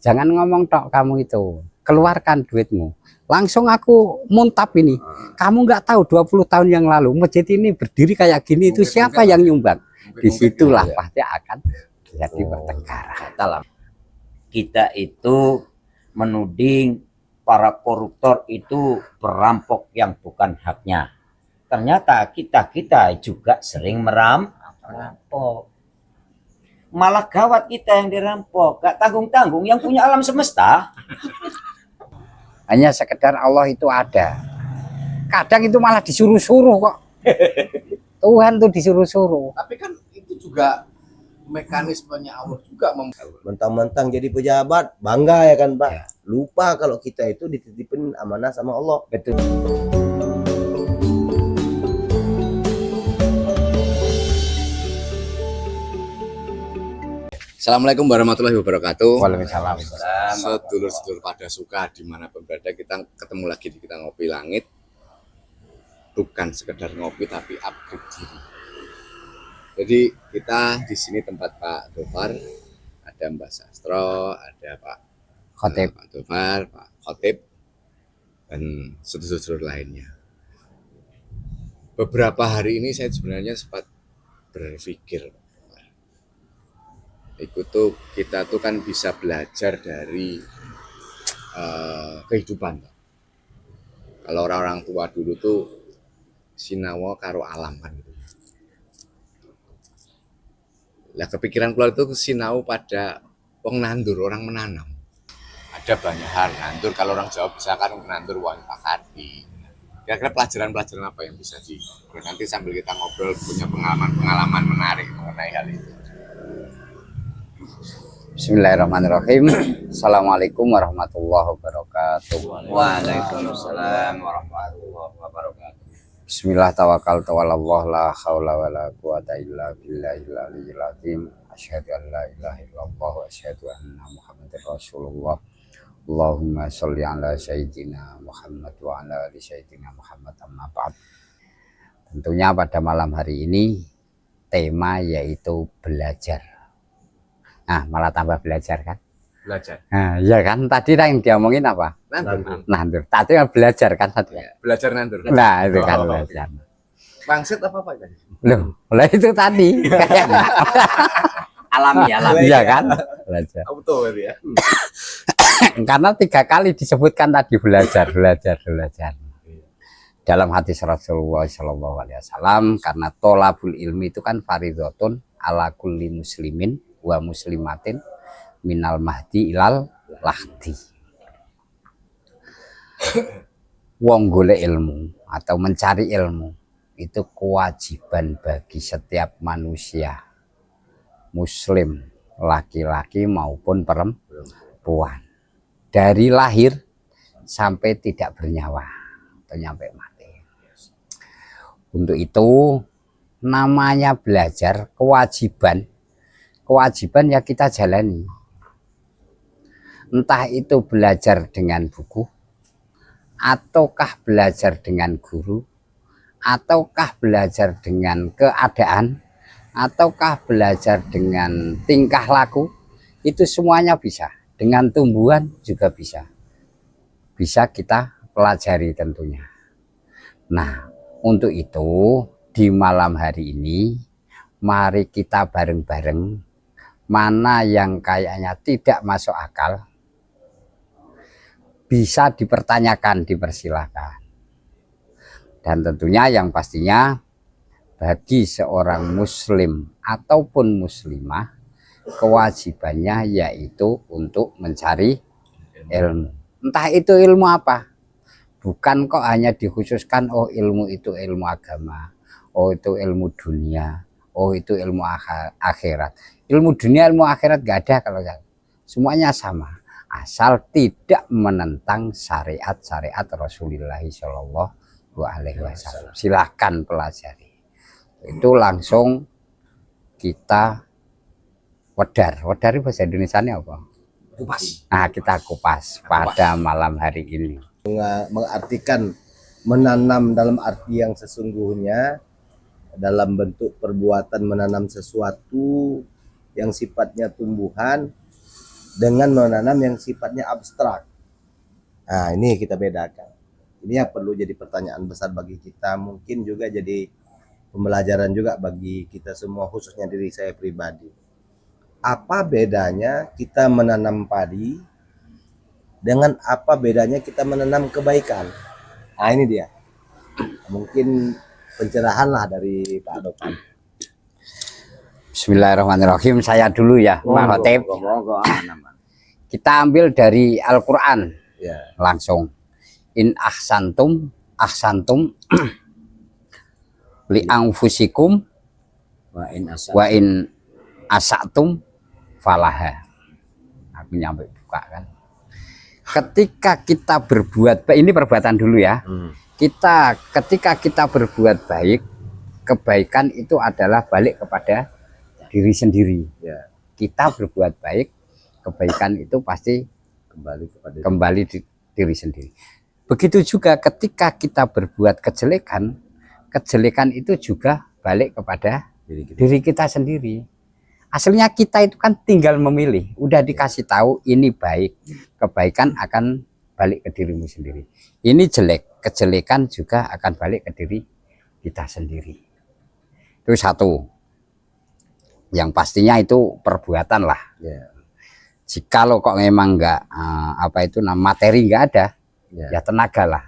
Jangan ngomong tok kamu itu. Keluarkan duitmu. Langsung aku muntap ini. Kamu nggak tahu 20 tahun yang lalu masjid ini berdiri kayak gini itu siapa yang nyumbang? Disitulah pasti akan jadi pertengkaran. Dalam kita itu menuding para koruptor itu perampok yang bukan haknya. Ternyata kita juga sering merampok. Malah gawat kita yang dirampok, gak tanggung-tanggung yang punya alam semesta. Hanya sekedar Allah itu ada. Kadang itu malah disuruh-suruh kok. Tuhan tuh disuruh-suruh. Tapi kan itu juga mekanismenya Allah juga. Mentang-mentang jadi pejabat bangga ya kan Pak, lupa kalau kita itu dititipin amanah sama Allah. Betul. Assalamualaikum warahmatullahi wabarakatuh. Waalaikumsalam. Sedulur-sedulur pada suka dimanapun berada, kita ketemu lagi di Kita Ngopi Langit. Bukan sekedar ngopi tapi upgrade diri. Jadi kita di sini tempat Pak Dofar, ada Mbak Sastro, ada Pak Khotib. Pak Dofar, Pak Khotib, dan sedulur-sedulur lainnya. Beberapa hari ini saya sebenarnya sempat berpikir, kita tuh kan bisa belajar dari kehidupan. Kalau orang-orang tua dulu tuh sinawa karo alam kan gitu. Lah kepikiran keluar itu sinau pada wong nandur, orang menanam. Ada banyak hal nandur, kalau orang Jawa bisa kan nandur wong pakati. Kira-kira pelajaran-pelajaran apa yang bisa nanti sambil kita ngobrol punya pengalaman menarik mengenai hal itu. Bismillahirrahmanirrahim. Assalamualaikum warahmatullahi wabarakatuh. Waalaikumsalam warahmatullahi wabarakatuh. Bismillah tawakal tawalallah la haula wala quwata illa billahil aliyyil azim. Asyhadu an la ilaha illallah wa asyhadu anna Muhammadar Rasulullah. Allahumma sholli ala sayyidina Muhammad wa ala ali sayyidina Muhammad amma ba'd. Tentunya pada malam hari ini tema yaitu belajar. Nah, malah tambah belajar kan? Belajar. Nah, iya kan? Tadi yang diomongin apa? Nandur. Tadi kan belajar kan tadi. Ya, belajar nandur. Nah, itu kan belajar. Pangsit apa Pak tadi? Loh, lah itu tadi. Alami. Iya kan? Belajar. Auto berarti ya. Karena 3 kali disebutkan tadi belajar. Dalam hadis Rasulullah SAW, karena tolabul ilmi itu kan faridotun ala kulli muslimin wa muslimatin minal mahdi ilal lahdi. Wong golek ilmu atau mencari ilmu itu kewajiban bagi setiap manusia muslim, laki-laki maupun perempuan, dari lahir sampai tidak bernyawa atau nyampe mati. Untuk itu namanya belajar kewajiban ya kita jalani. Entah itu belajar dengan buku, ataukah belajar dengan guru, ataukah belajar dengan keadaan, ataukah belajar dengan tingkah laku, itu semuanya bisa. Dengan tumbuhan juga bisa. Bisa kita pelajari tentunya. Nah, untuk itu di malam hari ini mari kita bareng-bareng, mana yang kayaknya tidak masuk akal bisa dipertanyakan, dipersilahkan. Dan tentunya yang pastinya bagi seorang muslim ataupun muslimah kewajibannya yaitu untuk mencari ilmu. Entah itu ilmu apa. Bukan kok hanya dikhususkan oh ilmu itu ilmu agama, oh itu ilmu dunia, oh itu ilmu akhirat. Ilmu dunia, ilmu akhirat gak ada kalau semuanya sama, asal tidak menentang syariat Rasulullah Shallallahu Alaihi Wasallam. Silahkan pelajari. Itu langsung kita wedar bahasa Indonesianya apa? Kupas. Nah, kita kupas pada malam hari ini. Mengartikan menanam dalam arti yang sesungguhnya, dalam bentuk perbuatan menanam sesuatu yang sifatnya tumbuhan dengan menanam yang sifatnya abstrak. Nah, ini kita bedakan. Ini yang perlu jadi pertanyaan besar bagi kita, mungkin juga jadi pembelajaran juga bagi kita semua, khususnya diri saya pribadi. Apa bedanya kita menanam padi dengan apa bedanya kita menanam kebaikan? Nah, ini dia. Mungkin pencerahan lah dari Pak Dopan. Bismillahirrahmanirrahim. Saya dulu ya, Pak Khotib. Kita ambil dari Al-Quran Ya. langsung. In ahsantum ahsantum li anfusikum wa in asatum falaha. Aku nyampe buka kan. Ketika kita berbuat baik, ini perbuatan dulu ya. Ketika kita berbuat baik, kebaikan itu adalah balik kepada diri sendiri. Ya. Kita berbuat baik, kebaikan itu pasti kembali di diri sendiri. Begitu juga ketika kita berbuat kejelekan, kejelekan itu juga balik kepada diri kita sendiri. Aslinya kita itu kan tinggal memilih, udah dikasih tahu ini baik, kebaikan akan balik ke dirimu sendiri. Ini jelek, kejelekan juga akan balik ke diri kita sendiri. Itu satu. Yang pastinya itu perbuatan lah. Ya. Jikalau kok memang enggak materi enggak ada, Ya. ya tenaga lah.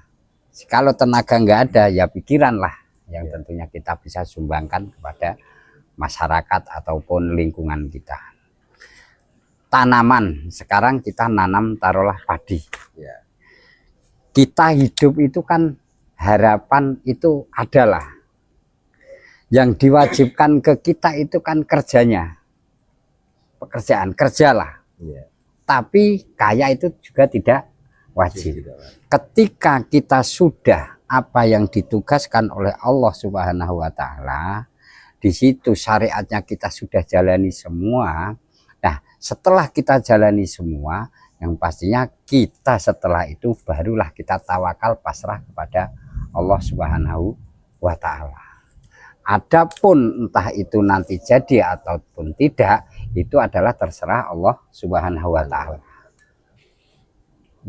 Kalau tenaga enggak ada, ya pikiran lah yang tentunya kita bisa sumbangkan kepada masyarakat ataupun lingkungan kita. Tanaman, sekarang kita nanam taruhlah padi. Ya. Kita hidup itu kan harapan itu adalah yang diwajibkan ke kita itu kan kerjanya, pekerjaan, kerjalah. Ya. Tapi kaya itu juga tidak wajib. Ketika kita sudah apa yang ditugaskan oleh Allah Subhanahu wa Ta'ala, di situ syariatnya kita sudah jalani semua. Nah, setelah kita jalani semua, yang pastinya kita setelah itu barulah kita tawakal pasrah kepada Allah Subhanahu wa Ta'ala. Adapun entah itu nanti jadi ataupun tidak, itu adalah terserah Allah Subhanahu wa Ta'ala.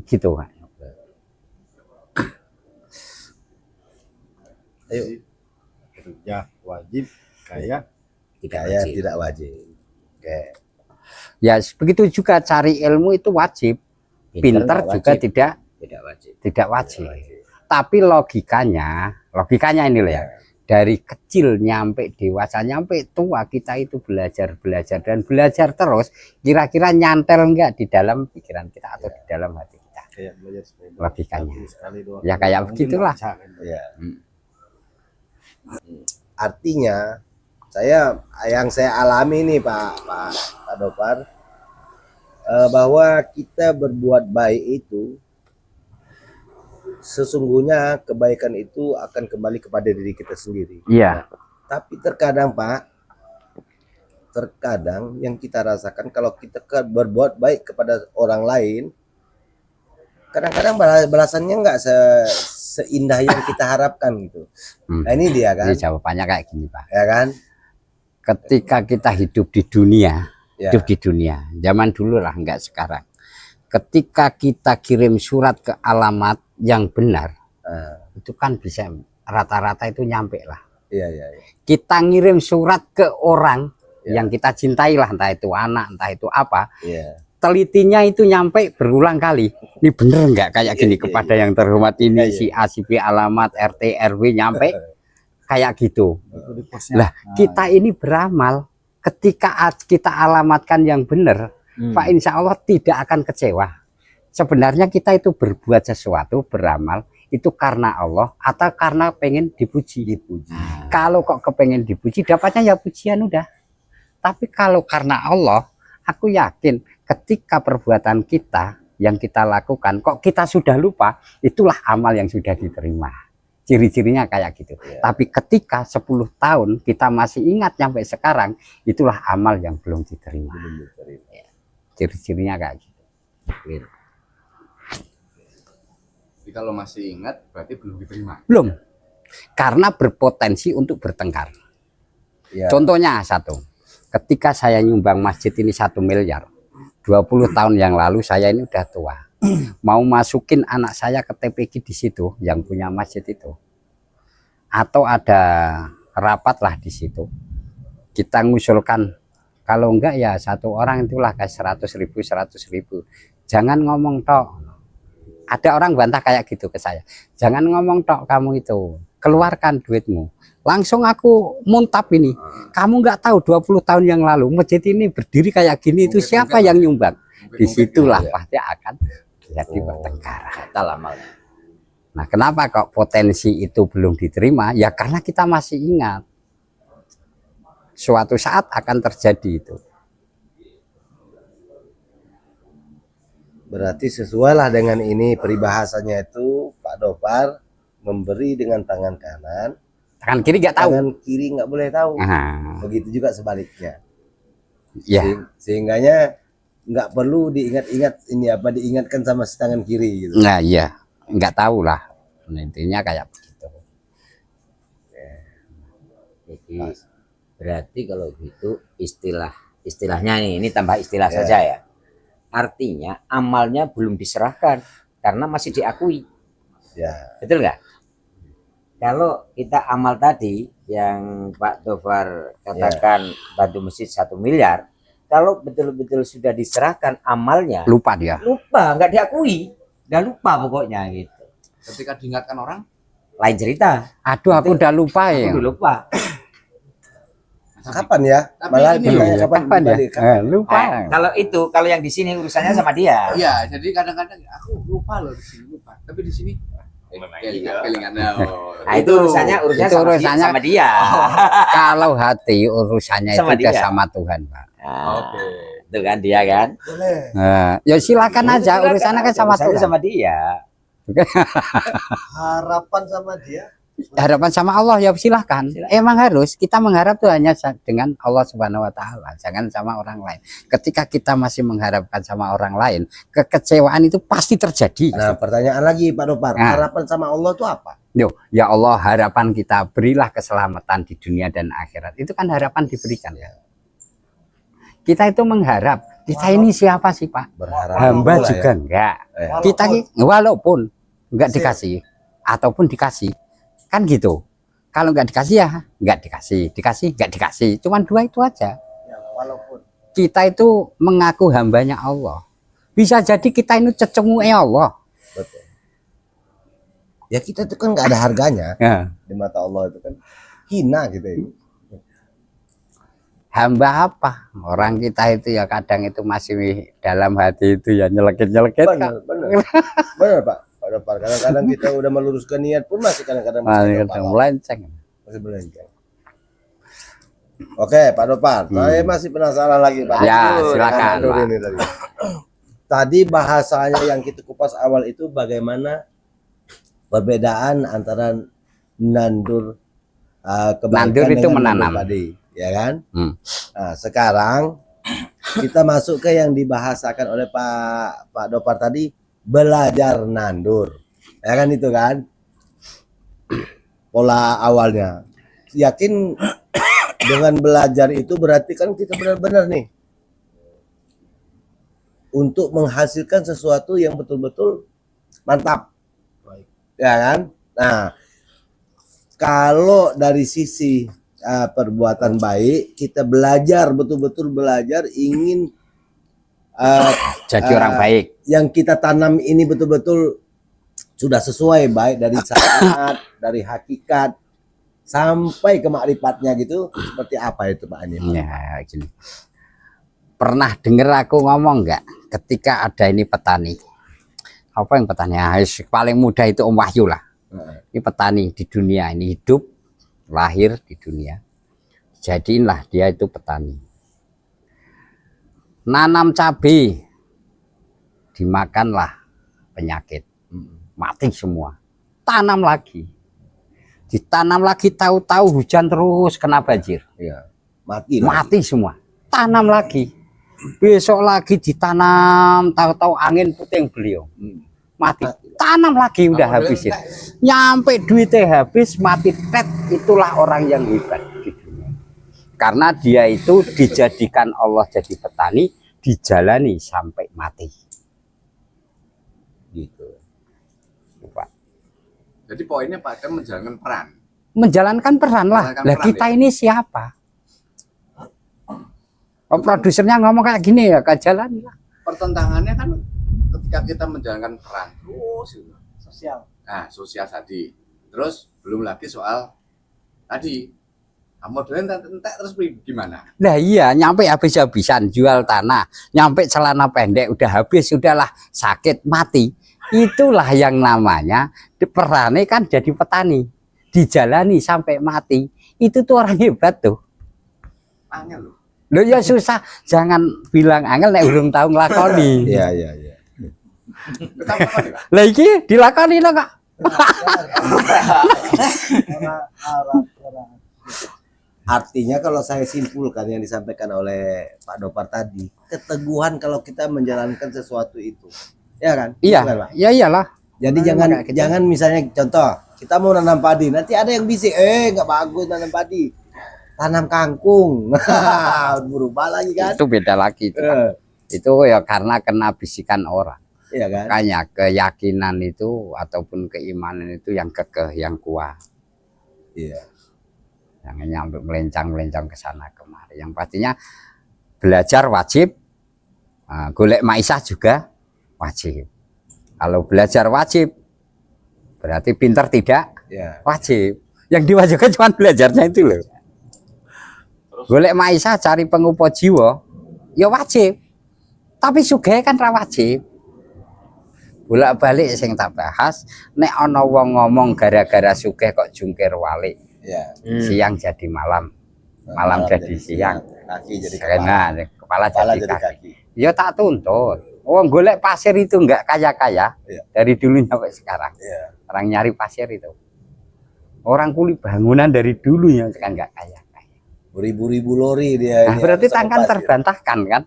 Gitu kan. Ayo. Kerja wajib, kaya Kaya tidak wajib. Oke. Ya begitu juga cari ilmu itu wajib. Pinter juga tidak wajib. Tapi logikanya ini loh ya. Dari kecil nyampe dewasa, nyampe tua, kita itu belajar dan belajar terus. Kira-kira nyantel enggak di dalam pikiran kita atau di dalam hati kita? kayak belajar sepeda. Logikanya. Sekali doang. Ya kayak Mungkin begitulah. baca, kan. Ya. Artinya yang saya alami nih Pak Dopar, bahwa kita berbuat baik itu sesungguhnya kebaikan itu akan kembali kepada diri kita sendiri. Iya. Tapi terkadang yang kita rasakan kalau kita berbuat baik kepada orang lain, kadang-kadang balasannya nggak seindah yang kita harapkan gitu. Nah, ini dia kan, Jadi jawabannya kayak gini Pak. ya kan? Ketika kita hidup di dunia, Ya. zaman dulu lah, enggak sekarang. Ketika kita kirim surat ke alamat yang benar, itu kan bisa rata-rata itu nyampe lah. Iya. Kita ngirim surat ke orang yang kita cintai lah, entah itu anak, entah itu apa, Iya. telitinya itu nyampe berulang kali. Ini bener enggak kayak gini kepada yang terhormat ini, si A, si B, alamat RT, RW nyampe kayak gitu. Itu di posnya. Lah, kita ini beramal, ketika kita alamatkan yang benar, Pak, insya Allah tidak akan kecewa. Sebenarnya kita itu berbuat sesuatu, beramal, itu karena Allah atau karena pengen dipuji. Kalau kok kepengen dipuji, dapatnya ya pujian udah. Tapi kalau karena Allah, aku yakin ketika perbuatan kita yang kita lakukan, kok kita sudah lupa, itulah amal yang sudah diterima. Ciri-cirinya kayak gitu. Tapi ketika 10 tahun kita masih ingat sampai sekarang, itulah amal yang belum diterima. Ciri-cirinya kayak gitu. Jadi kalau masih ingat berarti belum diterima. Belum. Karena berpotensi untuk bertengkar. Ya. Contohnya satu. Ketika saya nyumbang masjid ini 1 miliar. 20 tahun yang lalu saya ini udah tua. Mau masukin anak saya ke TPQ di situ yang punya masjid itu. Atau ada rapat lah di situ. Kita ngusulkan kalau enggak ya satu orang itulah kayak 100.000, 100.000. Jangan ngomong tok. Ada orang bantah kayak gitu ke saya. Jangan ngomong tok kamu itu. Keluarkan duitmu. Langsung aku muntap ini. Kamu nggak tahu 20 tahun yang lalu masjid ini berdiri kayak gini itu siapa yang nyumbang? Disitulah pasti akan jadi pertengkaran. Batal amalnya. Nah, kenapa kok potensi itu belum diterima? Ya karena kita masih ingat. Suatu saat akan terjadi itu. Berarti sesuai lah dengan ini peribahasanya itu Pak Dopar memberi dengan tangan kanan, Tangan kiri nggak tahu. tangan kiri nggak boleh tahu. Nah, Begitu juga sebaliknya. ya, Sehingganya nggak perlu diingat-ingat ini apa diingatkan sama si tangan kiri gitu. nah iya, nggak tahu lah. Nah, intinya kayak begitu. Jadi berarti kalau gitu istilahnya ini tambah istilah saja ya. Artinya amalnya belum diserahkan karena masih diakui. Ya. Betul nggak? Kalau kita amal tadi yang Pak Dofar katakan bantu masjid 1 miliar, kalau betul-betul sudah diserahkan amalnya, Lupa dia. lupa, nggak diakui, udah lupa pokoknya gitu. Ketika diingatkan orang, Lain cerita, Aduh, aku udah lupa ya. aku udah lupa. Kapan ya? Tapi Malah ini ditanya loh, Kapan ya? kembali, Lupa. Kalau yang di sini urusannya sama dia. iya. Jadi kadang-kadang aku lupa loh di sini lupa. Tapi di sini kelingan. Nah, itu urusannya itu urusannya- sama dia. Kalau hati urusannya Sama itu udah dia. sama Tuhan, Pak. Nah, Oke. itu kan dia kan. boleh. Nah, ya silakan aja Silakan urusannya kan aja, sama urusannya Tuhan. sama dia. Harapan sama dia. Harapan sama Allah ya silahkan. Silakan. Emang harus kita mengharap tuh hanya dengan Allah Subhanahu Wa Taala, jangan sama orang lain. Ketika kita masih mengharapkan sama orang lain, kekecewaan itu pasti terjadi. Nah, pertanyaan lagi Pak Dopar, Nah. harapan sama Allah itu apa? Yo, ya Allah, harapan kita berilah keselamatan di dunia dan akhirat. Itu kan harapan diberikan ya. Kita itu mengharap. Kita ini siapa sih, Pak? Berharap Hamba Allah juga ya. enggak. Eh. Kita walaupun enggak dikasih ataupun dikasih kan gitu. Kalau enggak dikasih ya enggak dikasih enggak dikasih. Cuman dua itu aja. Ya, walaupun Kita itu mengaku hambanya Allah. Bisa jadi kita ini cecemu Allah. betul. Ya kita itu kan nggak ada harganya Ya. di mata Allah itu kan hina gitu ya. Hamba apa? Orang kita itu ya kadang itu masih dalam hati itu ya nyelekit-nyelekit. Benar, benar. Benar Pak. Pak Dopar, kadang-kadang kita udah meluruskan niat pun masih kadang-kadang Kadang masih melenceng. masih melenceng. Oke, Pak Dopar, saya masih penasaran lagi Pak. Ya, Aduh, silakan, aduh, Pak. ini tadi. Tadi bahasanya yang kita kupas awal itu bagaimana perbedaan antara nandur kebaikan Nandur itu dengan menanam. nandur padi, ya kan? Hmm. Nah, sekarang kita masuk ke yang dibahasakan oleh Pak Dopar tadi, belajar nandur. Ya kan itu kan? Pola awalnya. Yakin dengan belajar itu berarti kan kita benar-benar nih untuk menghasilkan sesuatu yang betul-betul mantap. Ya kan? Nah, kalau dari sisi perbuatan baik, kita belajar betul-betul belajar ingin Jadi orang baik. yang kita tanam ini betul-betul sudah sesuai baik dari syariat, dari hakikat sampai ke makrifatnya gitu. Seperti apa itu Pak Ani? Ya, gini. Pernah dengar aku ngomong enggak ketika ada ini petani. Apa yang petani? Ah, paling mudah itu Om Wahyu lah. Ini petani di dunia ini hidup, lahir di dunia. Jadilah dia itu petani. Nanam cabai, dimakanlah penyakit, mati semua. Tanam lagi, ditanam lagi, tahu-tahu hujan terus kena banjir, Ya, mati lah. mati semua. Tanam lagi, besok lagi ditanam, tahu-tahu angin puting beliung, mati. Tanam lagi, udah habisin. Nyampe duitnya habis, mati tet. Itulah orang yang hebat di dunia. Karena dia itu dijadikan Allah jadi petani, dijalani sampai mati. Gitu. Pak. Jadi poinnya pada menjalankan peran. Menjalankan peran lah. Menjalankan Lah peran, kita ya? ini siapa? Oh, produsernya ngomong kayak gini ya, jalani lah. Pertentangannya kan ketika kita menjalankan peran terus gitu. Sosial. Nah, sosial tadi. Terus belum lagi soal tadi modelnya entek terus gimana? Nah iya, nyampe habis-habisan jual tanah, nyampe celana pendek udah habis, udahlah sakit mati. Itulah yang namanya perannya kan jadi petani, dijalani sampai mati. Itu tuh orang hebat tuh. Angel loh. Loh ya susah, jangan bilang angel nek urung tau nglakoni. Iya, iya, iya. Tetap apa nih, Pak? Lah iki dilakoni lho Kak. Artinya kalau saya simpulkan yang disampaikan oleh Pak Dopar tadi, keteguhan kalau kita menjalankan sesuatu itu, ya kan? Iya, Bukan, Pak? ya iyalah. Jadi Nah, jangan kayak gitu. jangan misalnya contoh kita mau nanam padi, nanti ada yang bisik, nggak bagus nanam padi, tanam kangkung, berubah lagi kan? Itu beda lagi itu, Pak. Itu ya karena kena bisikan orang. Iya kan? Makanya keyakinan itu ataupun keimanan itu yang kekeh, yang kuat. Iya. Jangan nyampe melencang-melencang ke sana kemari. Yang pastinya belajar wajib, golek maisah juga wajib. Kalau belajar wajib, berarti pintar tidak Iya. wajib. Yang diwajibkan cuma belajarnya itu loh. Golek maisah cari pengupo jiwa, ya wajib. Tapi sugih kan ra wajib. Bolak-balik sing tak bahas, nek ana wong ngomong gara-gara sugih kok jungkir walik. Iya. Siang jadi malam, malam jadi siang, kaki jadi kepala, nah, kepala kepala jadi jadi kaki. kaki. Ya tak tuntut. Wong golek pasir itu enggak kaya-kaya Iya. dari dulu sampai sekarang. Iya. Orang nyari pasir itu. Orang kuli bangunan dari dulu ya kan enggak kaya-kaya. Beribu-ribu lori dia. Nah, ini berarti harus tangan pasir. terbantahkan kan?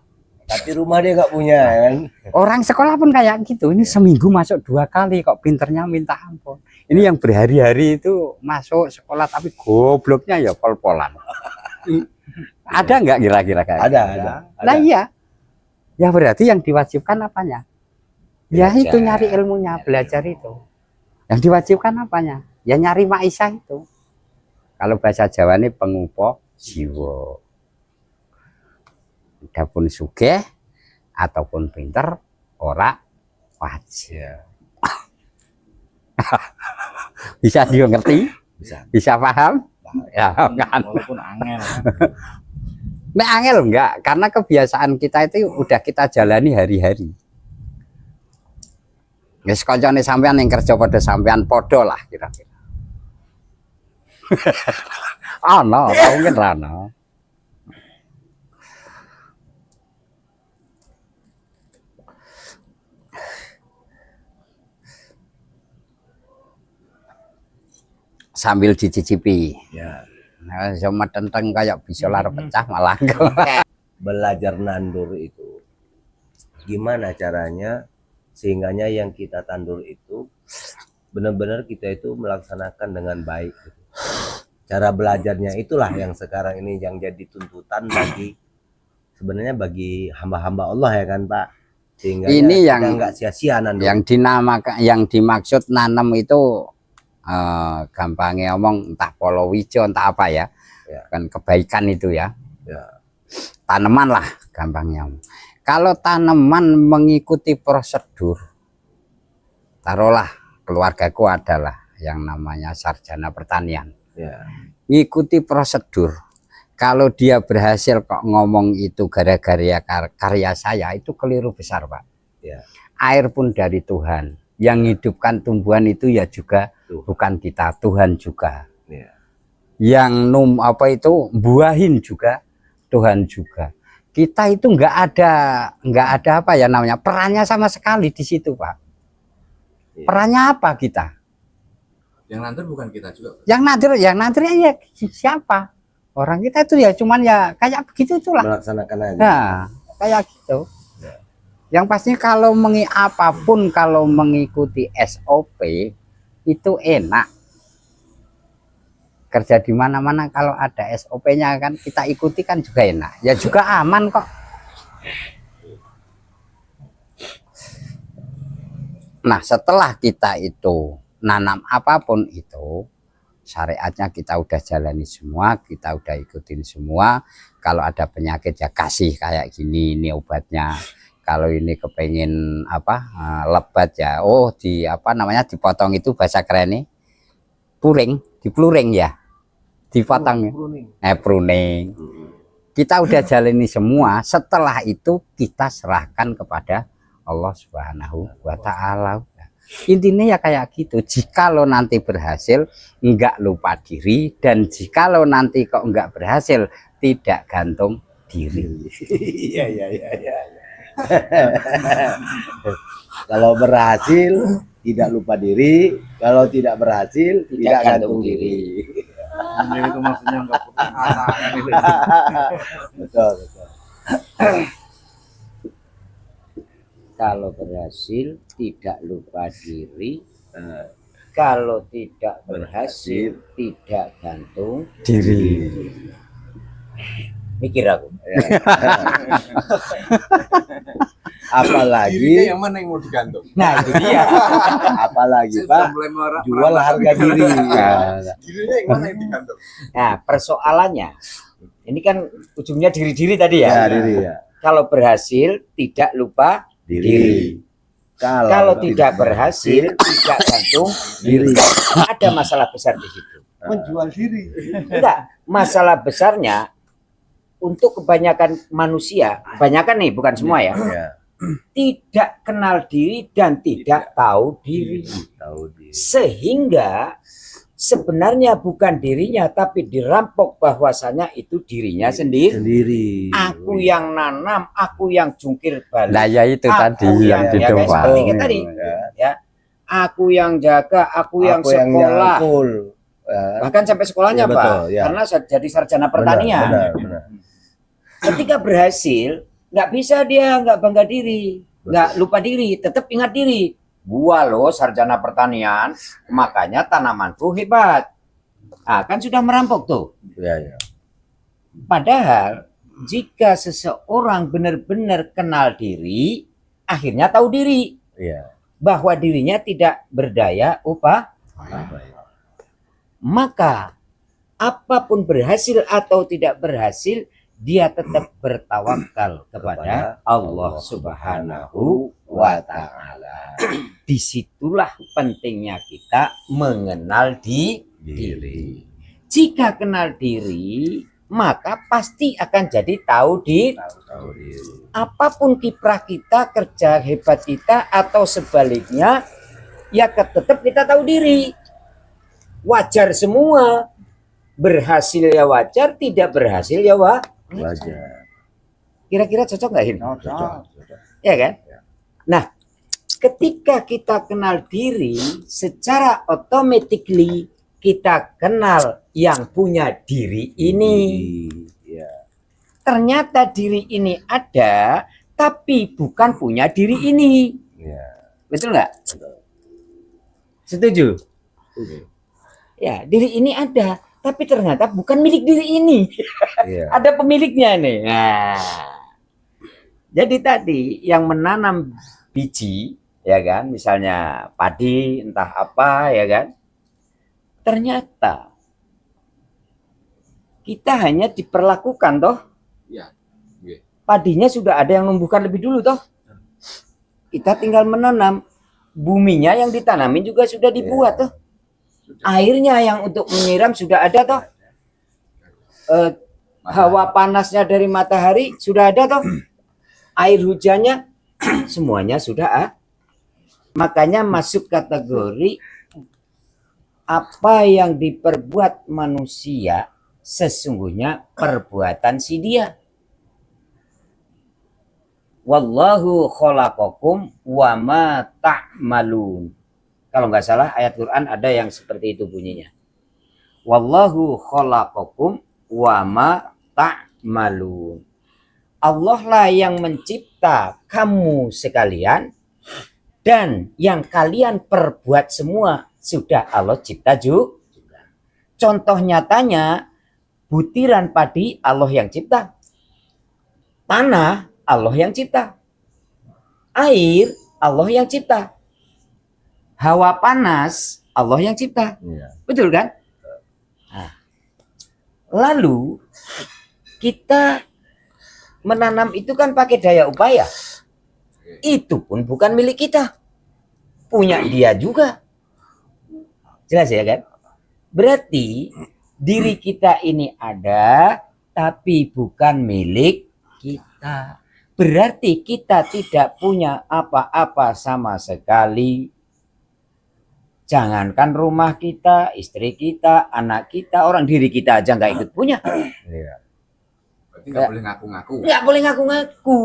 Tapi rumah dia nggak punya kan? Orang sekolah pun kayak gitu. Ini seminggu masuk 2 kali kok pinternya minta ampun. Ini yang berhari-hari itu masuk sekolah tapi gobloknya ya pol-polan. Ada nggak kira-kira kayak Ada, gitu? ada. Nah iya. Ya berarti yang diwajibkan apanya? Ya Belajar. itu nyari ilmunya, belajar itu. Yang diwajibkan apanya? Ya nyari maisha itu. Kalau bahasa Jawa ini pengupo jiwa. Adapun sugih ataupun pinter ora wajib. Bisa dia ngerti? Bisa paham? Ya kan. Walaupun angel. Nek angel enggak, karena kebiasaan kita itu udah kita jalani hari-hari. Wis kancane sampean yang kerja pada sampean podo lah kira-kira. Ana, mungkin ra ana. Sambil dicicipi. Ya. Nah, sama tentang kayak bisa lar pecah malah. Belajar nandur itu gimana caranya sehingganya yang kita tandur itu benar-benar kita itu melaksanakan dengan baik gitu. Cara belajarnya itulah yang sekarang ini yang jadi tuntutan bagi sebenarnya bagi hamba-hamba Allah ya kan Pak, sehingga Ini kita yang nggak sia-sia nandur. yang dimaksud nanam itu gampangnya ngomong entah polowijo entah apa ya, Ya. kan kebaikan itu ya. Ya. Tanaman lah gampangnya. Kalau tanaman mengikuti prosedur, taruhlah keluargaku adalah yang namanya sarjana pertanian, Ya. ngikuti prosedur. Kalau dia berhasil kok ngomong itu gara-gara karya saya, itu keliru besar Pak. Ya. Air pun dari Tuhan, yang hidupkan tumbuhan itu ya juga bukan kita, Tuhan juga. Ya. Yang buahin juga Tuhan juga. Kita itu nggak ada apa ya namanya perannya sama sekali di situ Pak. Iya. Perannya apa kita? Yang nandur bukan kita juga. Yang nanti ya siapa? Orang kita itu ya cuman ya kayak begitu itulah. Melaksanakan aja. Nah, kayak gitu. Yang pastinya apapun kalau mengikuti SOP itu enak. Kerja di mana-mana kalau ada SOP-nya kan kita ikuti kan juga enak. Ya juga aman kok. Nah, setelah kita itu nanam apapun itu, syariatnya kita udah jalani semua, kita udah ikutin semua. Kalau ada penyakit ya kasih kayak gini, ini obatnya. Kalau ini kepengen lebat ya, di dipotong itu bahasa kerennya dipluring ya, dipotong. Pruning. Kita udah jalani semua. Setelah itu kita serahkan kepada Allah Subhanahu wa Ta'ala. Intinya ya kayak gitu. Jikalau nanti berhasil, enggak lupa diri, dan jikalau nanti kok enggak berhasil, tidak gantung diri. Iya. Kalau berhasil tidak lupa diri, kalau tidak berhasil tidak gantung diri. Ini itu maksudnya enggak putus asa kan itu. Betul. Kalau berhasil tidak lupa diri, kalau tidak berhasil tidak gantung Diri. mikir aku. Apalagi yang mana yang mau digantung? Nah itu dia. apalagi Pak jual harga diri. Dirinya yang mana yang digantung? Nah persoalannya ini kan ujungnya diri-diri tadi Ya, ya. diri ya. Kalau berhasil tidak lupa diri. Kalau tidak berhasil tidak gantung diri. Ada masalah besar di situ. Menjual diri. Enggak, masalah besarnya untuk kebanyakan manusia, kebanyakan nih bukan semua ya, tidak kenal diri dan tidak tahu diri. Sehingga sebenarnya bukan dirinya tapi dirampok bahwasanya itu dirinya sendiri. Aku yang nanam, aku yang jungkir balik. Nah ya itu Aku tadi yang yang didoa. seperti kita tadi. Ya. Aku yang jaga, aku yang sekolah. Bahkan sampai sekolahnya Ya, Pak, betul, ya. karena jadi sarjana pertanian. Benar. Ketika berhasil, nggak bisa dia nggak bangga diri, nggak lupa diri, tetap ingat diri. Gua loh sarjana pertanian, makanya tanamanku hebat. Ah, kan sudah merampok tuh. Ya. Padahal jika seseorang benar-benar kenal diri, akhirnya tahu diri Iya. bahwa dirinya tidak berdaya maka apapun berhasil atau tidak berhasil, dia tetap bertawakal kepada Allah Subhanahu wa Ta'ala. Disitulah pentingnya kita mengenal diri. Jika kenal diri, maka pasti akan jadi tahu diri. Apapun kiprah kita, kerja hebat kita, atau sebaliknya, ya tetap kita tahu diri. Wajar semua. Berhasil ya wajar, tidak berhasil ya Wajar. Kira-kira cocok nggak ini? Cocok. Ya kan? Nah, ketika kita kenal diri, secara automatically kita kenal yang punya diri ini. Iya. Ternyata diri ini ada, tapi bukan punya diri ini. Iya. Betul nggak? Setuju? Ya, diri ini ada, tapi ternyata bukan milik diri ini. Iya. Ada pemiliknya nih. Nah, jadi tadi yang menanam biji, ya kan, misalnya padi, entah apa, ya kan, ternyata kita hanya diperlakukan toh. Iya. Padinya sudah ada yang numbuhkan lebih dulu toh. Kita tinggal menanam, buminya yang ditanamin juga sudah dibuat toh. Airnya yang untuk menyiram sudah ada toh. Hawa panasnya dari matahari sudah ada toh. Air hujannya semuanya sudah ada. Makanya masuk kategori apa yang diperbuat manusia sesungguhnya perbuatan si dia. Wallahu khalaqakum wa ma ta'malun. Kalau nggak salah ayat Quran ada yang seperti itu bunyinya. Wallahu khalaqakum wa ma ta'malun. Allah lah yang mencipta kamu sekalian dan yang kalian perbuat semua sudah Allah cipta juga. Contoh nyatanya butiran padi Allah yang cipta. Tanah Allah yang cipta. Air Allah yang cipta. Hawa panas Allah yang cipta. Iya. Betul kan? Nah, lalu kita menanam itu kan pakai daya upaya. Itu pun bukan milik kita. Punya dia juga. Jelas ya kan? Berarti diri kita ini ada tapi bukan milik kita. Berarti kita tidak punya apa-apa sama sekali. Jangankan rumah kita, istri kita, anak kita, orang diri kita aja nggak ikut punya. Iya. Berarti nggak boleh ngaku-ngaku. Nggak boleh ngaku-ngaku.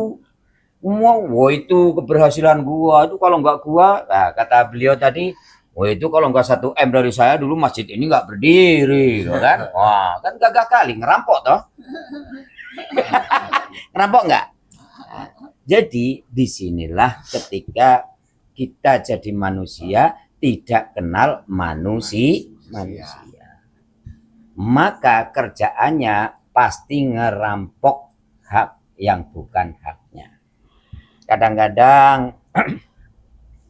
Wah itu keberhasilan gua itu kalau nggak gua, nah, kata beliau tadi, wah itu kalau nggak 1 M dari saya dulu masjid ini nggak berdiri, gitu kan? Wah kan gagah kali ngerampok toh, ngerampok nggak? Nah, jadi disinilah ketika kita jadi manusia tidak kenal manusia, maka kerjaannya pasti ngerampok hak yang bukan haknya. Kadang-kadang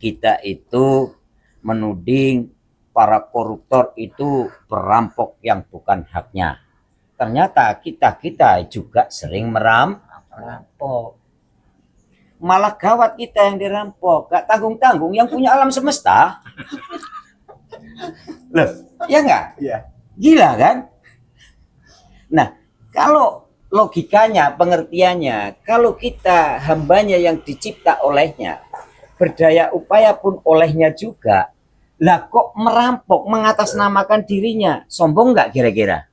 kita itu menuding para koruptor itu perampok yang bukan haknya. Ternyata kita juga sering merampok. Malah gawat kita yang dirampok, gak tanggung-tanggung yang punya alam semesta. Loh, ya enggak? Iya. Gila kan? Nah, kalau logikanya, pengertiannya, kalau kita hambanya yang dicipta olehnya, berdaya upaya pun olehnya juga, lah kok merampok, mengatasnamakan dirinya, sombong nggak kira-kira?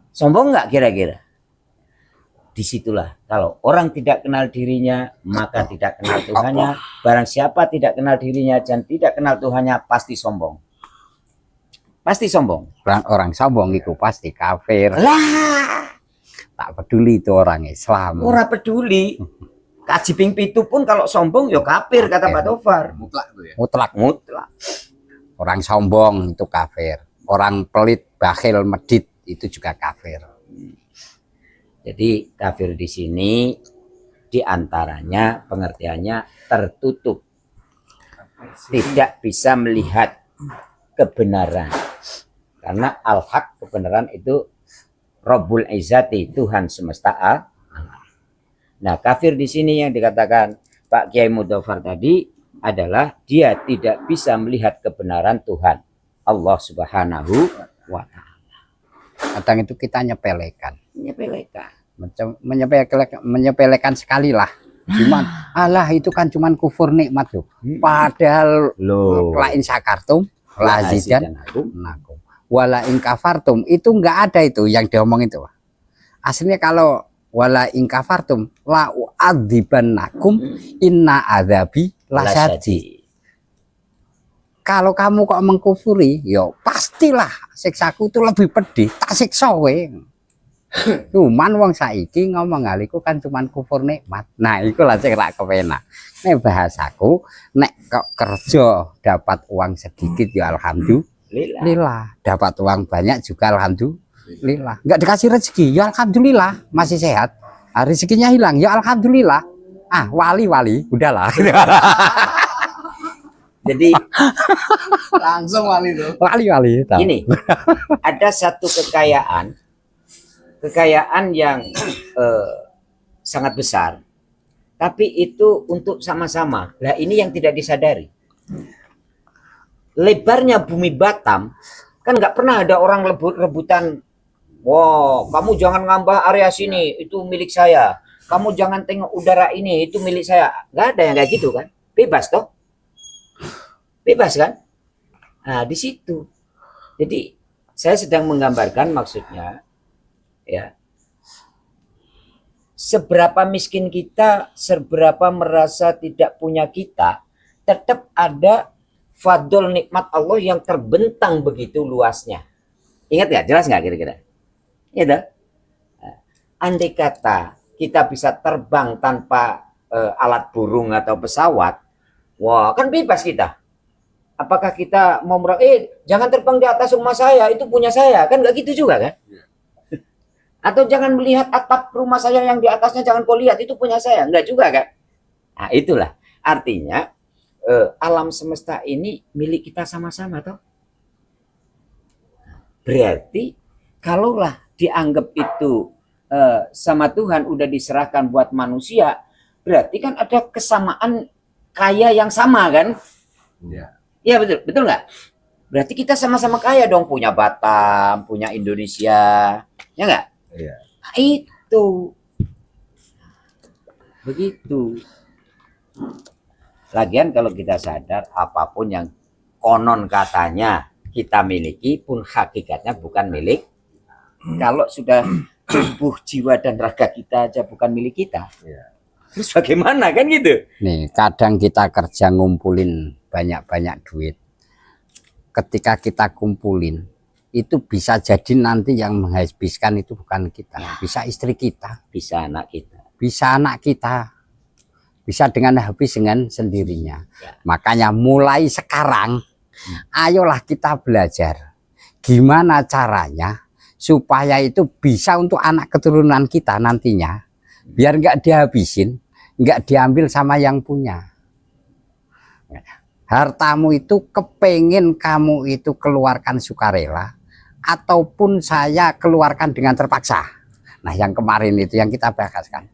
Sombong nggak kira-kira? Disitulah kalau orang tidak kenal dirinya maka tidak kenal Tuhannya. Barang siapa tidak kenal dirinya dan tidak kenal Tuhannya pasti sombong. Pasti sombong. Orang sombong itu pasti kafir. Lah, Tak peduli itu orang Islam. ora peduli. Kaji ping pitu pun kalau sombong ya kafir kata Pak Tofar. Mutlak tuh ya. Mutlak. Mutlak. Orang sombong itu kafir. Orang pelit, bakhil, medit itu juga kafir. Jadi kafir di sini diantaranya pengertiannya tertutup, tidak bisa melihat kebenaran, karena al-haq kebenaran itu Rabbul Izzati, Tuhan semesta alam. Nah kafir di sini yang dikatakan Pak Kiai Mudofar tadi adalah dia tidak bisa melihat kebenaran Tuhan Allah Subhanahu wa Ta'ala. Kadang itu kita nyepelekan. Menyepelekan Sekali lah. Cuman alah itu kan cuman kufur nikmat loh. Padahal lain sakartum lazidan nakum. Wala in kafartum itu enggak ada itu yang diomong itu. Aslinya kalau wala in kafartum la uadzibannakum inna adzabi lasyadid. Kalau kamu kok mengkufuri, yo pastilah siksaku itu lebih pedih, tak siksa we. Cuman wong saiki ngomong ngaliku kan cuman kufur nikmat. Nah, iku lah sing rak kepenak. Nek bahasaku, nek kok kerja dapat uang sedikit ya alhamdulillah. Dapat uang banyak juga alhamdulillah. Enggak dikasih rezeki ya alhamdulillah, masih sehat. Rezekinya hilang ya alhamdulillah. Ah, wali-wali, udahlah. Jadi Langsung wali tuh. Wali-wali. ini ada satu kekayaan yang sangat besar, tapi itu untuk sama-sama. Nah ini yang tidak disadari. Lebarnya bumi Batam kan nggak pernah ada orang rebutan. Wow, kamu jangan ngambah area sini, itu milik saya. Kamu jangan tengok udara ini, itu milik saya. Nggak ada yang kayak gitu kan? Bebas toh? Bebas kan? Nah di situ. Jadi saya sedang menggambarkan maksudnya, ya. Seberapa miskin kita, seberapa merasa tidak punya kita, tetap ada fadl nikmat Allah yang terbentang begitu luasnya. Ingat nggak? Jelas nggak kira-kira? Ya dah. Andai kata kita bisa terbang tanpa alat burung atau pesawat, wah kan bebas kita. Apakah kita mau jangan terbang di atas rumah saya, itu punya saya, kan nggak gitu juga kan? Atau jangan melihat atap rumah saya yang di atasnya, jangan kau lihat, itu punya saya, nggak juga kan? Nah itulah artinya alam semesta ini milik kita sama-sama toh. Berarti kalaulah dianggap itu sama Tuhan udah diserahkan buat manusia, berarti kan ada kesamaan kaya yang sama kan? Ya. Iya betul, betul nggak? Berarti kita sama-sama kaya dong, punya Batam, punya Indonesia, ya nggak? Iya. Nah, itu begitu. Lagian kalau kita sadar apapun yang konon katanya kita miliki pun hakikatnya bukan milik. Kalau sudah tubuh, jiwa dan raga kita aja bukan milik kita, Iya. terus bagaimana kan gitu? Nih, kadang kita kerja ngumpulin banyak-banyak duit. Ketika kita kumpulin, itu bisa jadi nanti yang menghabiskan itu bukan kita, bisa istri kita, Bisa anak kita. bisa anak kita, bisa dengan habis dengan sendirinya. Ya. Makanya mulai sekarang, ayolah kita belajar gimana caranya supaya itu bisa untuk anak keturunan kita nantinya, biar nggak dihabisin, nggak diambil sama yang punya. Hartamu itu kepengen kamu itu keluarkan sukarela, ataupun saya keluarkan dengan terpaksa. Nah, yang kemarin itu yang kita bahaskan.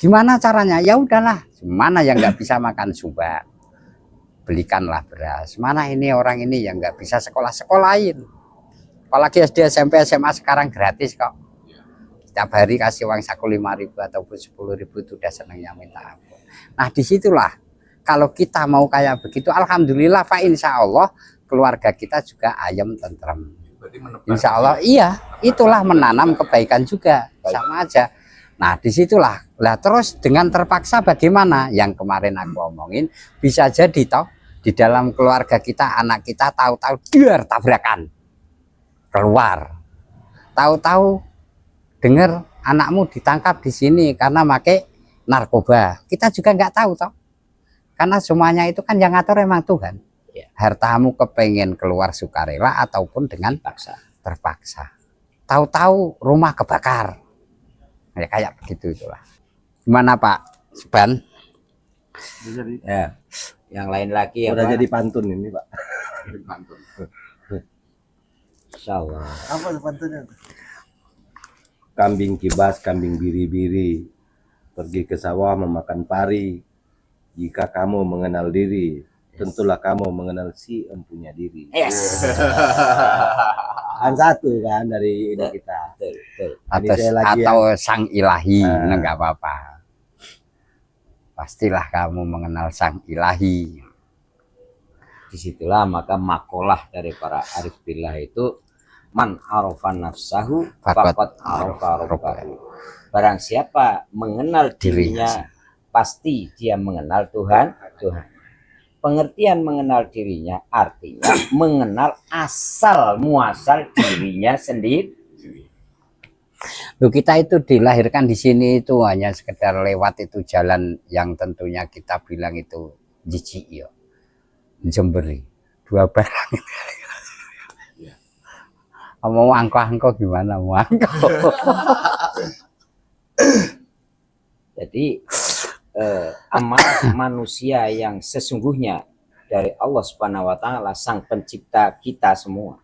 Gimana caranya? Ya udahlah, mana yang nggak bisa makan subak, belikanlah beras. Mana ini orang ini yang nggak bisa sekolah-sekolahin. Apalagi SD, SMP, SMA sekarang gratis kok. Setiap hari kasih uang saku 5.000 ataupun 10.000 itu udah senangnya minta ampun. Nah, disitulah kalau kita mau kayak begitu, alhamdulillah, Pak, insya Allah keluarga kita juga ayam tentram. Insya Allah, iya, itulah menanam kebaikan juga, sama aja. Nah, disitulah. Lah terus dengan terpaksa bagaimana? Yang kemarin aku omongin, bisa jadi toh di dalam keluarga kita, anak kita tahu-tahu biar tabrakan keluar. Tahu-tahu dengar anakmu ditangkap di sini karena pakai narkoba. Kita juga nggak tahu toh. Karena semuanya itu kan yang ngatur emang Tuhan. Ya. Hartamu kepengen keluar sukarela ataupun dengan terpaksa. Tahu-tahu rumah kebakar. Ya, kayak begitu itulah. Gimana Pak Seban? Jadi Ya. Yang lain lagi ya Udah Pak? jadi pantun ini, Pak. Insya Allah. apa pantunnya? Kambing kibas, kambing biri-biri, pergi ke sawah memakan pari. Jika kamu mengenal diri, tentulah kamu mengenal si empunya diri. Yes. Kan satu kan dari ini kita. Betul, betul. Ini saya lagi Atau sang ilahi, Nah. enggak apa-apa. Pastilah kamu mengenal sang ilahi. Disitulah maka makalah dari para arif billah itu, man arafan nafsahu faqad arafa rabbahu. Barang siapa mengenal dirinya, pasti dia mengenal Tuhan. Pengertian mengenal dirinya artinya mengenal asal muasal dirinya sendiri. Loh, kita itu dilahirkan di sini itu hanya sekedar lewat itu jalan yang tentunya kita bilang itu jijik ya. Jemberi. Dua barang. Mau angko-angko gimana mau angko? Jadi amanah manusia yang sesungguhnya dari Allah Subhanahu wa taala, sang pencipta kita semua,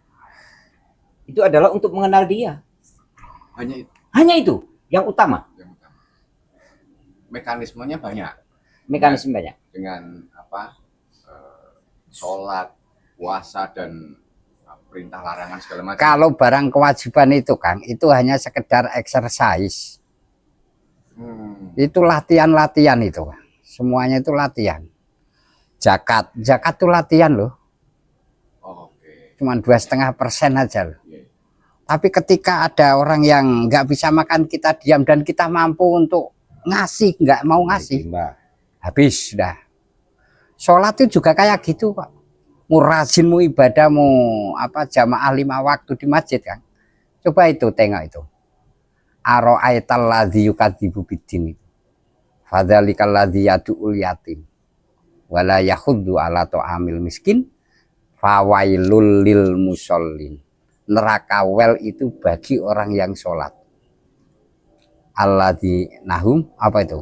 itu adalah untuk mengenal dia. Hanya itu yang utama. Mekanismenya banyak Mekanisme banyak. dengan apa sholat, puasa dan perintah larangan segala macam. Kalau barang kewajiban itu Kang, itu hanya sekedar exercise. Itu latihan-latihan itu. Semuanya itu latihan. Zakat itu latihan loh. Oke. Cuman 2,5% aja loh. Iya. Tapi ketika ada orang yang nggak bisa makan, kita diam dan kita mampu untuk ngasih, nggak mau ngasih, Mbak. habis dah. Sholat itu juga kayak gitu Pak. Mau rajinmu ibadahmu apa jamaah 5 waktu di masjid kan. Coba itu tengok itu. Aro'aital ladzi yukadzibu biddin. Fadzalikal ladzi yad'ul yatim. Wala yakhuddu ala ta'amil miskin. Fawailul lil musallin. Neraka wel itu bagi orang yang sholat. Alladzi nahum apa itu?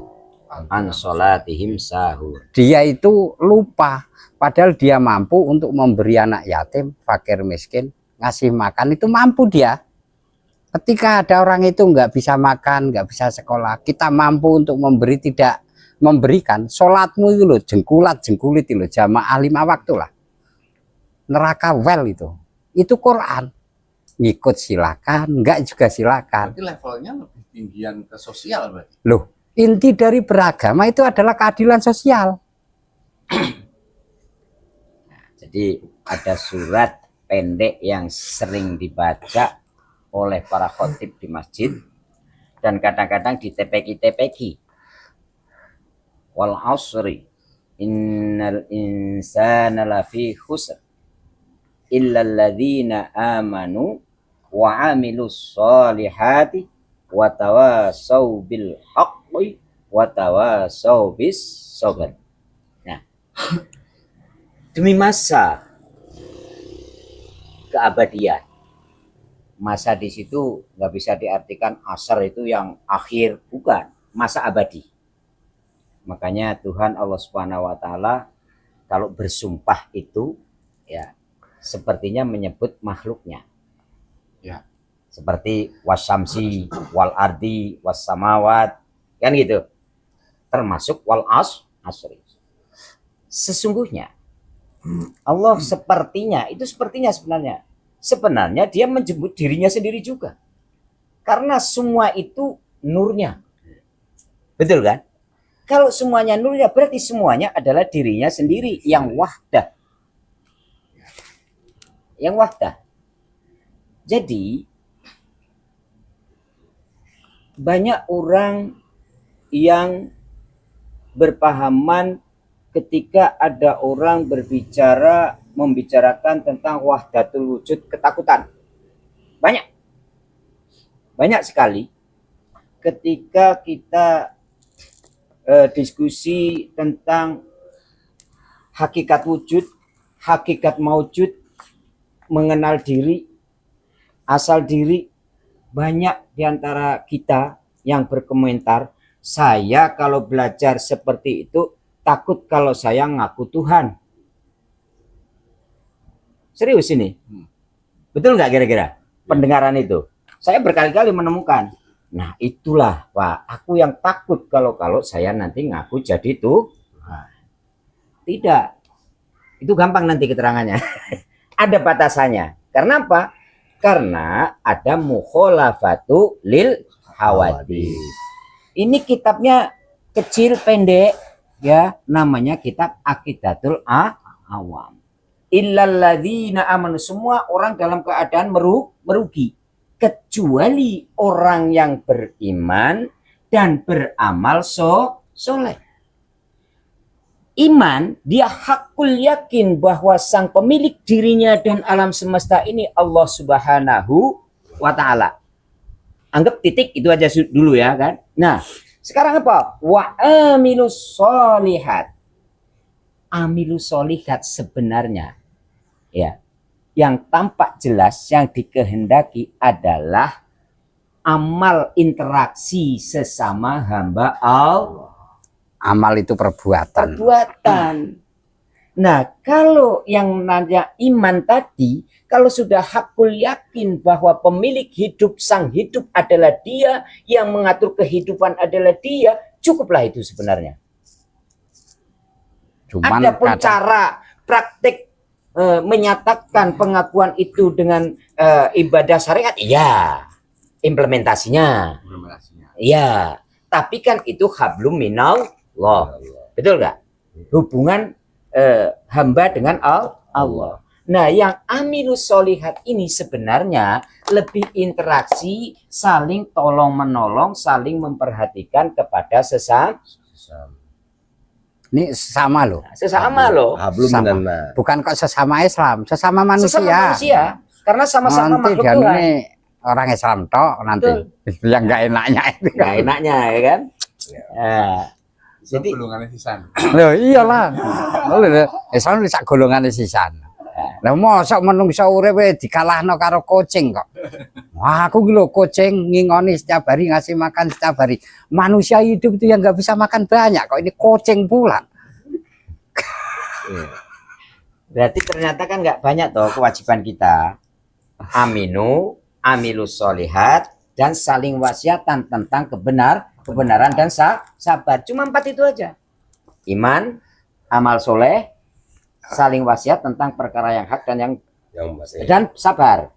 an sholatihim sahur. Dia itu lupa, padahal dia mampu untuk memberi anak yatim, fakir miskin, ngasih makan itu mampu dia. Ketika ada orang itu nggak bisa makan, nggak bisa sekolah, kita mampu untuk memberi, tidak memberikan. Sholatmu itu loh, jengkulit itu loh, jamaah 5 waktu lah. Neraka well itu Quran. Ngikut silakan, nggak juga silakan. Berarti levelnya lebih tinggian ke sosial berarti. Loh, inti dari beragama itu adalah keadilan sosial. Jadi ada surat pendek yang sering dibaca oleh para khotib di masjid dan kadang-kadang ditepeki-tepeki. Wal asri innal insana lafi khusr illa alladzina amanu wa amilus solihati wa tawasau bil haqqi wa tawasau bis sabr. Nah, demi masa keabadian, masa di situ nggak bisa diartikan asar itu yang akhir, bukan, masa abadi. Makanya Tuhan Allah Subhanahu wa taala kalau bersumpah itu ya sepertinya menyebut makhluknya. Ya. Seperti wasyamsi wal ardi was samawat, kan gitu. Termasuk wal asri. Sesungguhnya Allah sepertinya sebenarnya dia menyebut dirinya sendiri juga. Karena semua itu nurnya. Betul kan? Kalau semuanya nurnya berarti semuanya adalah dirinya sendiri yang wahdah. Yang wahdah. Jadi banyak orang yang berpahaman ketika ada orang membicarakan tentang wahdatul wujud, ketakutan. Banyak sekali ketika kita diskusi tentang hakikat wujud, hakikat maujud, mengenal diri, asal diri, banyak diantara kita yang berkomentar, saya kalau belajar seperti itu takut kalau saya ngaku Tuhan. Serius ini? Betul nggak kira-kira pendengaran itu? Saya berkali-kali menemukan. Nah itulah Pak, aku yang takut kalau saya nanti ngaku jadi Tuhan. Tidak. Itu gampang nanti keterangannya. Ada batasannya. Karena apa? Karena ada mukhalafatu lil hawadits. Ini kitabnya kecil, pendek, ya, namanya kitab Aqidatul Awam. Illalladzina amanu, semua orang dalam keadaan merugi kecuali orang yang beriman dan beramal soleh. Iman, dia hakul yakin bahwa sang pemilik dirinya dan alam semesta ini Allah Subhanahu wa ta'ala. Anggap titik itu aja dulu ya kan. Nah, sekarang apa? Wa amilus solihat. Amilus solihat sebenarnya ya, yang tampak jelas, yang dikehendaki adalah amal interaksi sesama hamba Allah. Amal itu perbuatan. Nah, kalau yang nanya iman tadi, kalau sudah hakul yakin bahwa pemilik hidup, sang hidup adalah dia, yang mengatur kehidupan adalah dia, cukuplah itu sebenarnya. Cuman Adapun cara praktik menyatakan pengakuan itu dengan ibadah syariat, ya, implementasinya, ya, tapi kan itu hablum minallah. Betul nggak? Hubungan hamba dengan Allah. Nah, yang amilus solihat ini sebenarnya lebih interaksi, saling tolong menolong, saling memperhatikan kepada sesama. ini sesama loh. Sesama loh. Hablum Sama. minannas. Bukan kok sesama Islam, sesama manusia. Sesama manusia. Karena sama-sama Nanti makhluk dia Tuhan. ini orang Islam tok nanti. Yang nggak enaknya itu. Nggak enaknya ya kan. Nah, jadi golongan sisan. Loh iyalah. Islam bisa golongan sisan. Lah mosok menungso urip dikalahno karo kucing kok. Wah, aku ki lho kucing ngingoni setiap hari ngasih makan setiap hari. Manusia hidup itu yang nggak bisa makan banyak kok ini kucing pula. Berarti ternyata kan nggak banyak toh kewajiban kita. Aminu, amilus solihat, dan saling wasiatan tentang kebenaran dan sabar. Cuma 4 itu aja. Iman, amal soleh, saling wasiat tentang perkara yang hak dan sabar.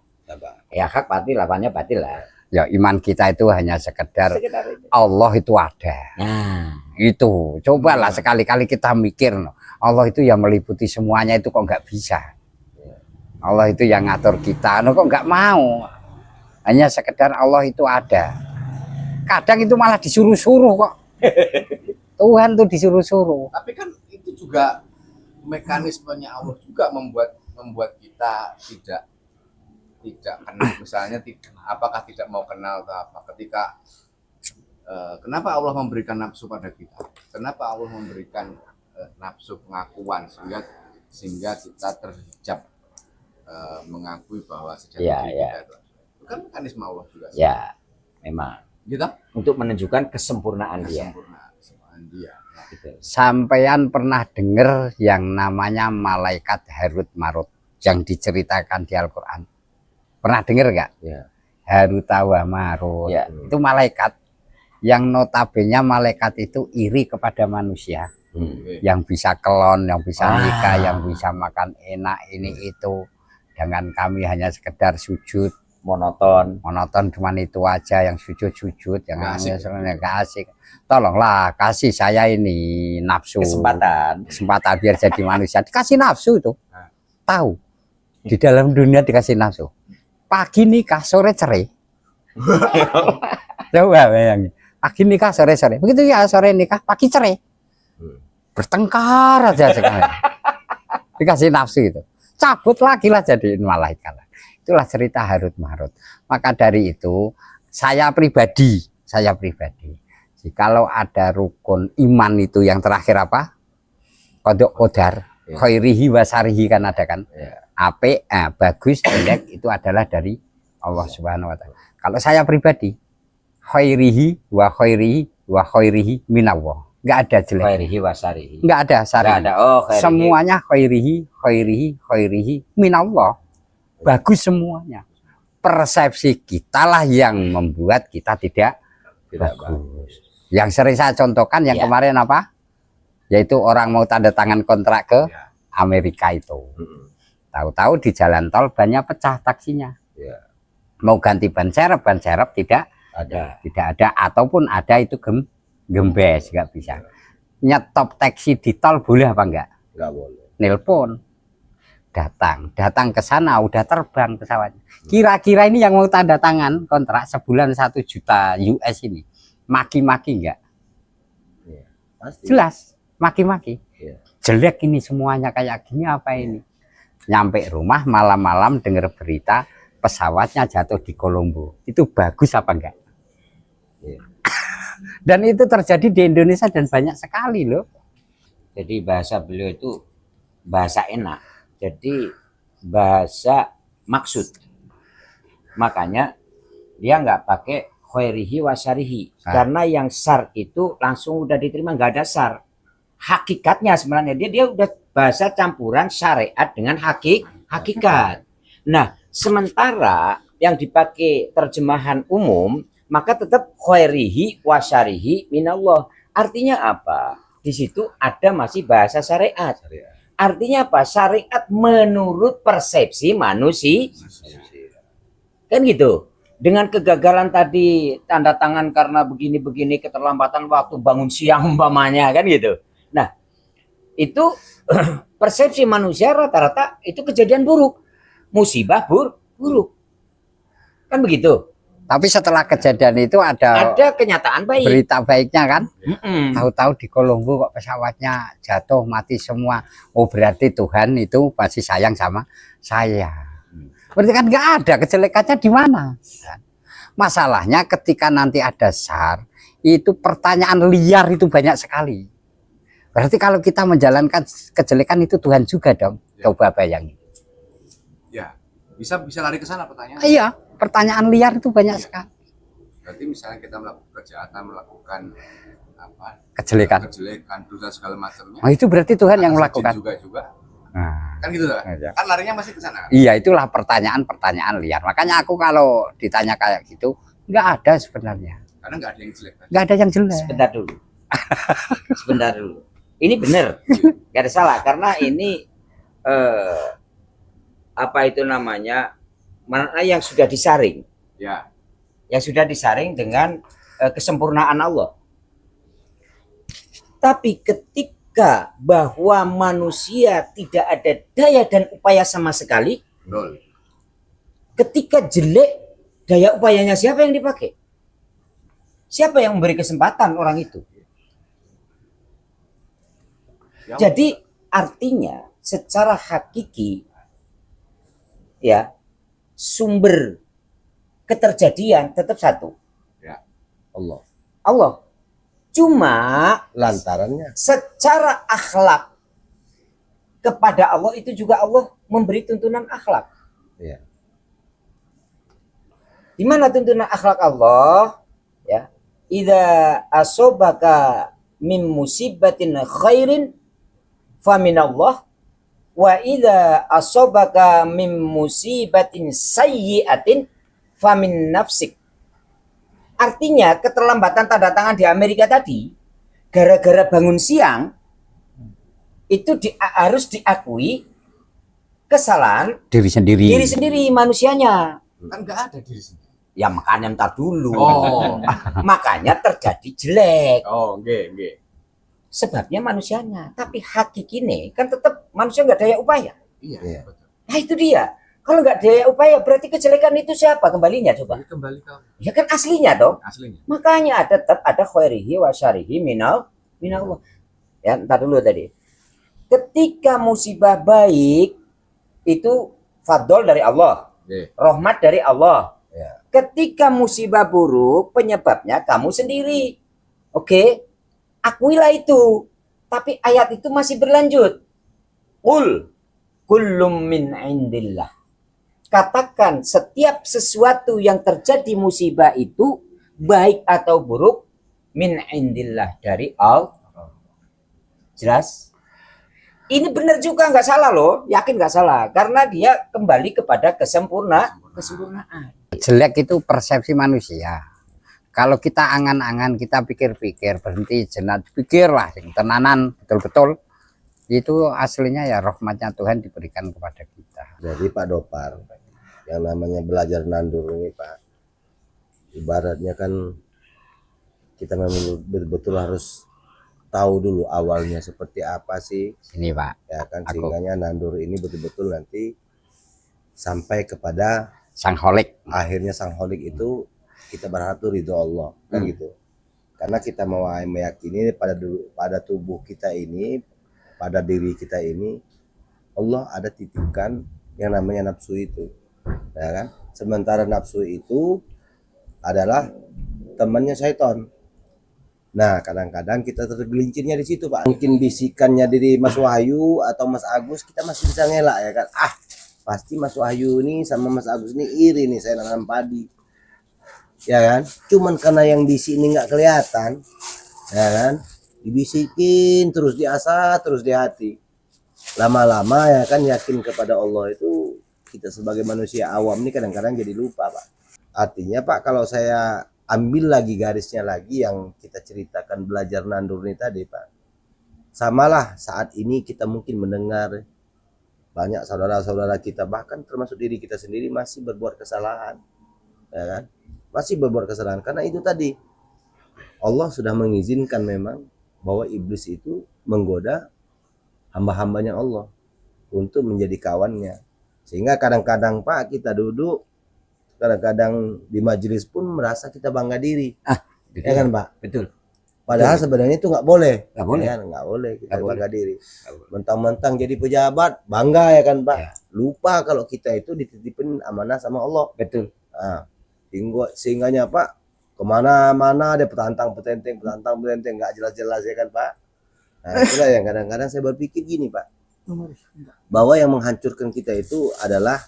Ya hak batil, lawannya batil lah. Ya iman kita itu hanya sekedar Sekitar itu. Allah itu ada. Nah, Itu cobalah sekali-kali kita mikir no. Allah itu yang meliputi semuanya itu kok nggak bisa. Allah itu yang ngatur kita, no, kok nggak mau. Hanya sekedar Allah itu ada. Kadang itu malah disuruh-suruh kok. Tuhan tuh disuruh-suruh. Tapi kan itu juga mekanismenya Allah juga membuat kita tidak kenal, misalnya apakah tidak mau kenal atau apa. Ketika kenapa Allah memberikan nafsu pada kita? Kenapa Allah memberikan nafsu pengakuan sehingga kita terhijab mengakui bahwa sejati Ya, diri ya. kita itu kan mekanisme Allah juga. ya memang Gitu? untuk menunjukkan kesempurnaan dia. Kesempurnaan dia. Gitu. Sampean pernah dengar yang namanya malaikat Harut Marut yang diceritakan di Al-Quran? Pernah dengar nggak? Ya. Harut wa Marut. Ya. Itu malaikat yang notabene malaikat itu iri kepada manusia. Yang bisa kelon, yang bisa nikah, yang bisa makan enak ini itu. Dengan kami hanya sekedar sujud Monoton. cuman itu aja, yang sujud yang Nggak asik. hanya nggak asik. Tolonglah kasih saya ini nafsu Kesempatan. biar jadi manusia. Dikasih nafsu itu, tahu di dalam dunia dikasih nafsu. Pagi nikah, sore cerai. Coba bayangin, pagi nikah, sore begitu ya, sore nikah, pagi cerai. Bertengkar aja sekali. Dikasih nafsu itu, cabut lagi lah jadiin malaikat. Itulah cerita Harut Marut. Maka dari itu saya pribadi, jikalau ada rukun iman itu yang terakhir apa? Kodok kodar, khairihi wasarihi kan ada kan? Ape, bagus, jelek itu adalah dari Allah Subhanahu Wa Taala. Kalau saya pribadi, khairihi wa khairihi minallah. Nggak ada jelek, Khairihi wasarihi. nggak ada sari. Nggak ada. Oh, khairihi. Semuanya khairihi minallah. Bagus semuanya. Persepsi kita lah yang membuat kita tidak bagus. Yang sering saya contohkan yang Ya. kemarin apa? Yaitu orang mau tanda tangan kontrak ke Amerika itu. Tahu-tahu di jalan tol banyak pecah taksinya. Mau ganti ban serep tidak ada, ataupun ada itu gembes, nggak bisa. Nyetop taksi di tol boleh apa enggak? Nggak boleh. Nelpon. Datang ke sana udah terbang pesawatnya. Kira-kira ini yang mau tanda tangan kontrak sebulan 1 juta US ini maki-maki enggak? Pasti. Jelas maki-maki. Iya. Jelek ini semuanya kayak gini apa ini? Nyampe rumah malam-malam dengar berita pesawatnya jatuh di Kolombo. Itu bagus apa enggak? Iya. Dan itu terjadi di Indonesia dan banyak sekali loh. Jadi bahasa beliau itu bahasa enak. Jadi bahasa maksud. Makanya dia nggak pakai khairihi wasarihi. Karena yang sar itu langsung udah diterima, nggak ada sar. Hakikatnya sebenarnya dia udah bahasa campuran syariat dengan hakikat. Nah, sementara yang dipakai terjemahan umum maka tetap khairihi wasarihi minallah. Artinya apa? Di situ ada masih bahasa syariat. Artinya apa? Syariat menurut persepsi manusia. Kan gitu. Dengan kegagalan tadi tanda tangan karena begini-begini, keterlambatan waktu bangun siang umpamanya, kan gitu. Nah, itu persepsi manusia rata-rata itu kejadian buruk. Musibah buruk. Kan begitu. Tapi setelah kejadian itu ada Kenyataan baik. berita baiknya kan? Mm-mm. Tahu-tahu di Kolombo kok pesawatnya jatuh mati semua. Oh berarti Tuhan itu masih sayang sama saya. Berarti kan nggak ada kejelekannya di mana. Masalahnya ketika nanti ada SAR itu pertanyaan liar itu banyak sekali. Berarti kalau kita menjalankan kejelekan itu Tuhan juga dong. Coba bayangin. Bisa lari ke sana pertanyaan. Iya, pertanyaan liar itu banyak sekali. Berarti misalnya kita melakukan kejahatan, melakukan apa? Kejelekan. Kejelekan, dosa segala macamnya. Oh, itu berarti Tuhan yang atas melakukan. izin juga. Nah, Kan gitu kan? iya. Kan larinya masih ke sana. Iya, itulah pertanyaan-pertanyaan liar. Makanya aku kalau ditanya kayak gitu, nggak ada sebenarnya. Karena nggak ada yang jelek. Nggak ada yang jelek. Sebentar dulu. Sebentar dulu. Ini benar. Gak ada salah karena ini apa itu namanya? Mana yang sudah disaring. Ya. Yang sudah disaring dengan kesempurnaan Allah. Tapi ketika bahwa manusia tidak ada daya dan upaya sama sekali, Betul. ketika jelek, daya upayanya siapa yang dipakai? Siapa yang memberi kesempatan orang itu? Ya, Jadi artinya secara hakiki ya sumber keterjadian tetap satu. Allah. Allah. Cuma Lantarannya secara akhlak kepada Allah itu juga Allah memberi tuntunan akhlak. ya. Di mana tuntunan akhlak Allah? Ya. Idza asobaka min musibatin khairin faminallah wa idza asobaka min musibatin sayyi'atin famin nafsik. Artinya keterlambatan tanda tangan di Amerika tadi gara-gara bangun siang itu harus diakui kesalahan Diri sendiri. diri sendiri manusianya. Kan nggak ada diri sendiri. Ya makanya ntar dulu. Oh. Makanya terjadi jelek. Oh, nggih. Sebabnya manusianya. Tapi hakikinya kan tetap manusia nggak daya upaya. Iya, Iya. betul. Nah itu dia. Kalau nggak daya upaya berarti kejelekan itu siapa kembalinya coba? Jadi kembali ke Ya kan aslinya dong. aslinya. Makanya tetap ada khairihi wa syarihi minallah. Ya ntar dulu tadi. Ketika musibah baik itu fadl dari Allah, Nggih. rahmat dari Allah. Ya. Ketika musibah buruk penyebabnya kamu sendiri. Oke, akuilah itu. Tapi ayat itu masih berlanjut. Qul kullum min indillah. Katakan setiap sesuatu yang terjadi musibah itu baik atau buruk min indillah dari Allah. Jelas? Ini benar juga nggak salah loh, yakin nggak salah karena dia kembali kepada kesempurnaan. Jelek itu persepsi manusia. Kalau kita angan-angan, kita pikir-pikir, berhenti jenak, pikirlah, tenanan betul-betul. Itu aslinya ya rahmatnya Tuhan diberikan kepada kita. Jadi Pak Dopar, yang namanya belajar nandur ini Pak, ibaratnya kan kita memang betul-betul harus tahu dulu awalnya seperti apa sih, Ini Pak, ya kan, Aku. sehingga nandur ini betul-betul nanti sampai kepada sang holik. akhirnya sang holik itu kita berharap tuh ridho Allah kan gitu. Karena kita mau meyakini pada tubuh kita ini, pada diri kita ini, Allah ada titipkan yang namanya nafsu itu, ya kan? Sementara nafsu itu adalah temannya syaitan. Nah, kadang-kadang kita tergelincirnya di situ, Pak. Mungkin bisikannya dari Mas Wahyu atau Mas Agus kita masih bisa ngelak ya kan. Ah, pasti Mas Wahyu ini sama Mas Agus ini iri nih saya nanam padi. Ya kan? Cuman karena yang di sini nggak kelihatan, ya kan? Dibisikin terus di asa, terus di hati. Lama-lama ya kan yakin kepada Allah itu kita sebagai manusia awam ini kadang-kadang jadi lupa, Pak. Artinya Pak, kalau saya ambil lagi garisnya lagi yang kita ceritakan belajar nandur ini tadi Pak, samalah saat ini kita mungkin mendengar banyak saudara-saudara kita bahkan termasuk diri kita sendiri masih berbuat kesalahan, ya kan, masih berbuat kesalahan karena itu tadi Allah sudah mengizinkan memang bahwa iblis itu menggoda hamba-hambanya Allah untuk menjadi kawannya, sehingga kadang-kadang Pak kita duduk kadang-kadang di majelis pun merasa kita bangga diri, ya kan Pak? Betul. Padahal sebenarnya itu nggak boleh, Nggak boleh. ya kan? Nggak boleh kita Nggak bangga diri. boleh. Mentang-mentang jadi pejabat bangga ya kan Pak? Ya. Lupa kalau kita itu dititipin amanah sama Allah. Betul. Nah, sehingganya Pak kemana-mana ada petantang petenteng nggak jelas-jelas ya kan Pak? Nah itulah yang kadang-kadang saya berpikir gini Pak, bahwa yang menghancurkan kita itu adalah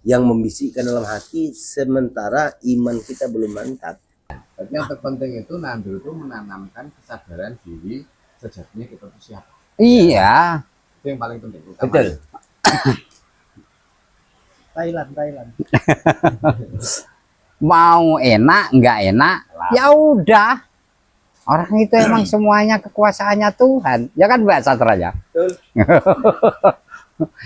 yang membisikkan dalam hati sementara iman kita belum mantap. Tapi yang terpenting itu nandur itu menanamkan kesadaran diri sejatinya kita itu siapa. Iya, Itu yang paling penting. Utama. Betul. Thailand. mau enak nggak enak, ya udah. Orang itu emang semuanya kekuasaannya Tuhan, ya kan Mbak Sastra ya.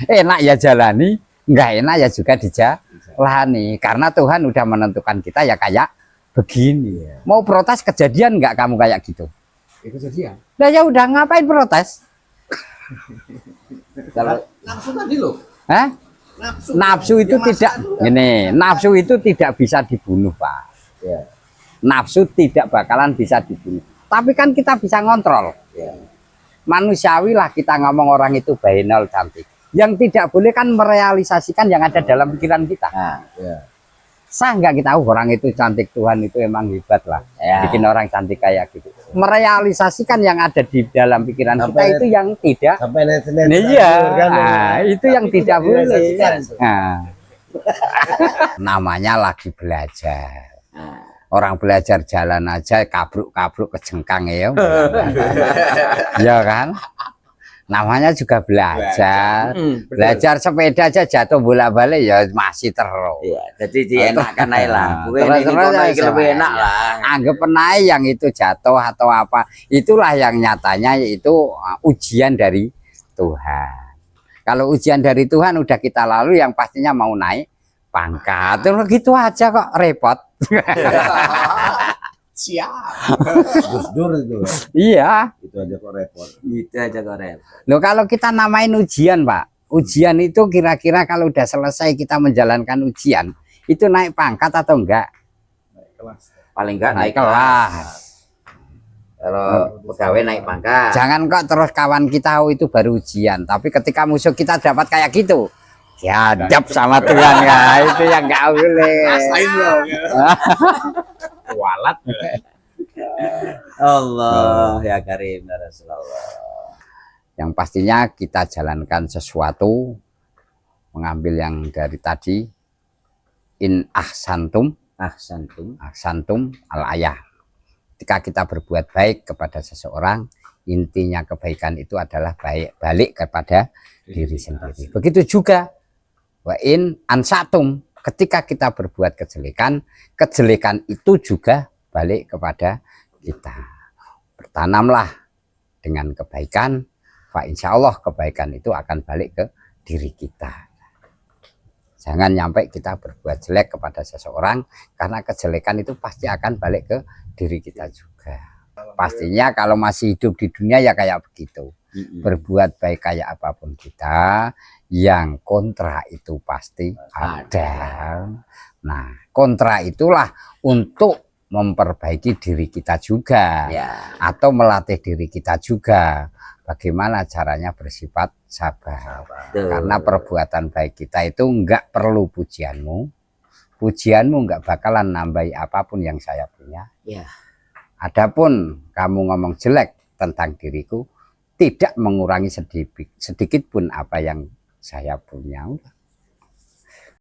Enak ya jalani, nggak enak ya juga dijalani. Karena Tuhan udah menentukan kita ya kayak begini. Mau protes kejadian nggak kamu kayak gitu? Itu kejadian. Nah ya udah ngapain protes? Kalau Nafsu tadi loh. Hah? Nafsu itu tidak, ini nafsu itu tidak bisa dibunuh, Pak. Ya. Nafsu tidak bakalan bisa dibunuh. Tapi kan kita bisa ngontrol. Ya. Manusiawi lah kita ngomong orang itu bahenol cantik. Yang tidak boleh kan merealisasikan yang ada dalam pikiran kita. nah, Ya. Sah nggak kita orang itu cantik, Tuhan itu emang hebat lah. ya. Bikin orang cantik kayak gitu. Merealisasikan yang ada di dalam pikiran kita itu yang tidak. Sampai net Iya, itu yang tidak boleh. Nah. Namanya lagi belajar. Orang belajar jalan aja kabruk-kabruk kejengkang ya. Ya kan? Namanya juga belajar. Belajar sepeda aja jatuh bolak-balik ya masih terus. Iya, jadi dienakkan aja lah. Bukan Terus- ini terus kono ya, iki lebih sama. enak lah. Anggap naik yang itu jatuh atau apa, itulah yang nyatanya yaitu ujian dari Tuhan. Kalau ujian dari Tuhan udah kita lalu, yang pastinya mau naik pangkat. Terus gitu aja kok repot. Siap. Gus Dur itu. Iya. Itu aja kok repot. Itu aja korep. Loh kalau kita namain ujian, Pak. Ujian itu kira-kira kalau udah selesai kita menjalankan ujian, itu naik pangkat atau enggak? Paling enggak Naik naik kelas. kelas. Kalau pegawai naik pangkat. Jangan kok terus kawan kita oh, itu baru ujian, tapi ketika musuh kita dapat kayak gitu, dihadap sama Tuhan ya, itu yang nggak boleh. Rasain loh. Walat. Allah ya Karim ya Rasulullah. Yang pastinya kita jalankan sesuatu, mengambil yang dari tadi, in ahsantum Ahsantum al ayah. Ketika kita berbuat baik kepada seseorang, intinya kebaikan itu adalah balik kepada diri sendiri. Begitu juga wa in ansatum, ketika kita berbuat kejelekan, kejelekan itu juga balik kepada kita. Bertanamlah dengan kebaikan, fa insya Allah kebaikan itu akan balik ke diri kita. Jangan nyampe kita berbuat jelek kepada seseorang, karena kejelekan itu pasti akan balik ke diri kita juga. Pastinya kalau masih hidup di dunia ya kayak begitu. Berbuat baik kayak apapun kita, yang kontra itu pasti ada. Nah, kontra itulah untuk memperbaiki diri kita juga, ya. atau melatih diri kita juga. Bagaimana caranya bersifat sabar. Tuh. Karena perbuatan baik kita itu enggak perlu pujianmu. Pujianmu enggak bakalan nambahi apapun yang saya punya. Ya. Adapun kamu ngomong jelek tentang diriku, tidak mengurangi sedikit pun apa yang saya punya.